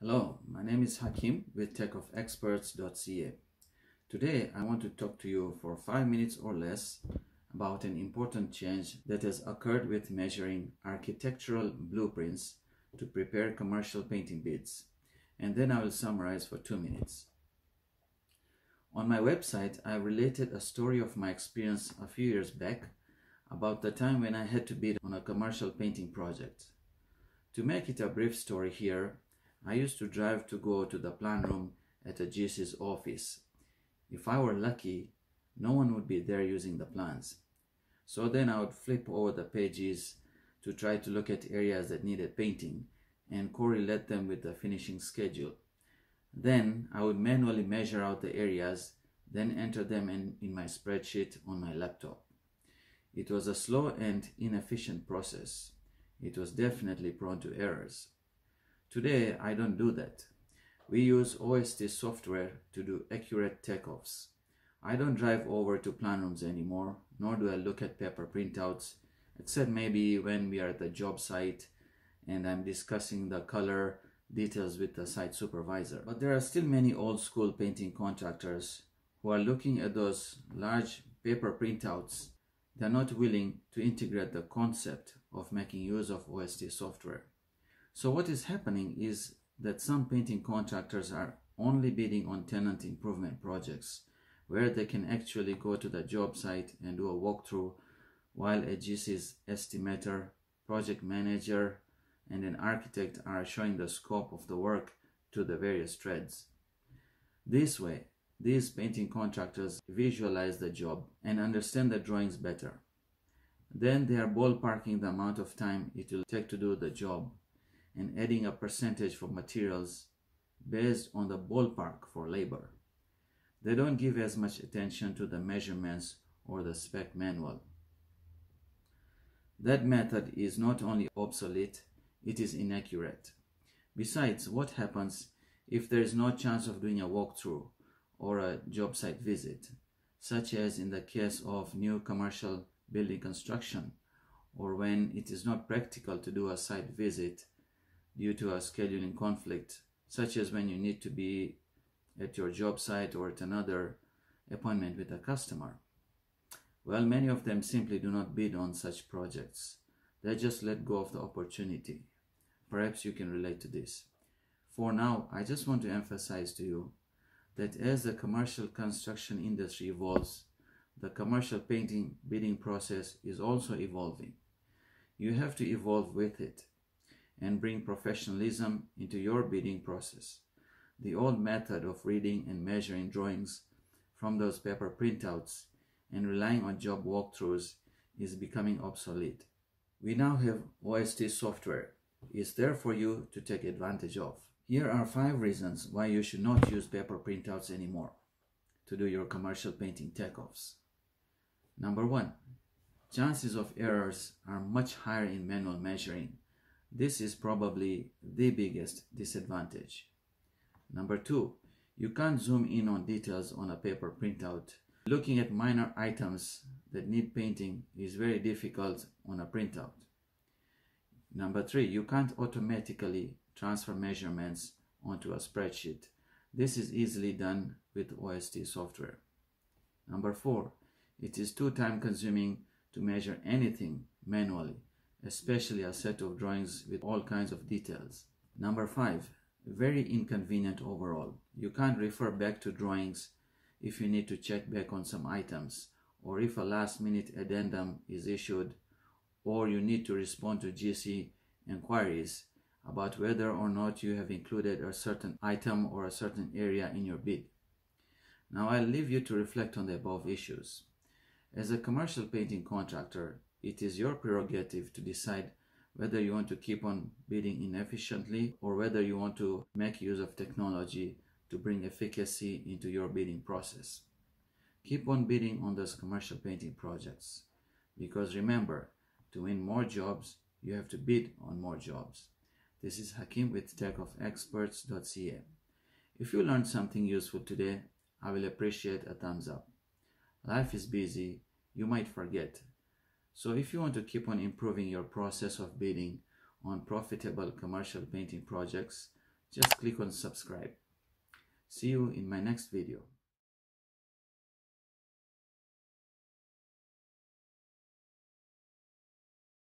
Hello, my name is Hakim with takeoffs.ca. Today I want to talk to you for 5 minutes or less about an important change that has occurred with measuring architectural blueprints to prepare commercial painting bids, and then I will summarize for 2 minutes. On my website, I related a story of my experience a few years back about the time when I had to bid on a commercial painting project. To make it a brief story here, I used to drive to go to the plan room at a GC's office. If I were lucky, no one would be there using the plans. So then I would flip over the pages to try to look at areas that needed painting and correlate them with the finishing schedule. Then I would manually measure out the areas, then enter them in my spreadsheet on my laptop. It was a slow and inefficient process. It was definitely prone to errors. Today, I don't do that. We use OST software to do accurate takeoffs. I don't drive over to plan rooms anymore, nor do I look at paper printouts, except maybe when we are at the job site and I'm discussing the color details with the site supervisor. But there are still many old school painting contractors who are looking at those large paper printouts. They're not willing to integrate the concept of making use of OST software. So what is happening is that some painting contractors are only bidding on tenant improvement projects where they can actually go to the job site and do a walkthrough while a GC's estimator, project manager, and an architect are showing the scope of the work to the various trades. This way, these painting contractors visualize the job and understand the drawings better. Then they are ballparking the amount of time it will take to do the job and adding a percentage for materials based on the ballpark for labor. They don't give as much attention to the measurements or the spec manual. That method is not only obsolete, it is inaccurate. Besides, what happens if there is no chance of doing a walkthrough or a job site visit, such as in the case of new commercial building construction, or when it is not practical to do a site visit due to a scheduling conflict, such as when you need to be at your job site or at another appointment with a customer? Well, many of them simply do not bid on such projects. They just let go of the opportunity. Perhaps you can relate to this. For now, I just want to emphasize to you that as the commercial construction industry evolves, the commercial painting bidding process is also evolving. You have to evolve with it and bring professionalism into your bidding process. The old method of reading and measuring drawings from those paper printouts and relying on job walkthroughs is becoming obsolete. We now have OST software. It's there for you to take advantage of. Here are 5 reasons why you should not use paper printouts anymore to do your commercial painting takeoffs. Number 1, chances of errors are much higher in manual measuring. This is probably the biggest disadvantage. Number 2, you can't zoom in on details on a paper printout. Looking at minor items that need painting is very difficult on a printout. Number 3, you can't automatically transfer measurements onto a spreadsheet. This is easily done with OST software. Number 4, it is too time consuming to measure anything manually, especially a set of drawings with all kinds of details. Number 5, very inconvenient overall. You can't refer back to drawings if you need to check back on some items, or if a last-minute addendum is issued, or you need to respond to GC inquiries about whether or not you have included a certain item or a certain area in your bid. Now I'll leave you to reflect on the above issues. As a commercial painting contractor, it is your prerogative to decide whether you want to keep on bidding inefficiently or whether you want to make use of technology to bring efficacy into your bidding process. Keep on bidding on those commercial painting projects, because remember, to win more jobs, you have to bid on more jobs. This is Hakim with takeoffs.ca. If you learned something useful today, I will appreciate a thumbs up. Life is busy, you might forget. So if you want to keep on improving your process of bidding on profitable commercial painting projects, just click on subscribe. See you in my next video.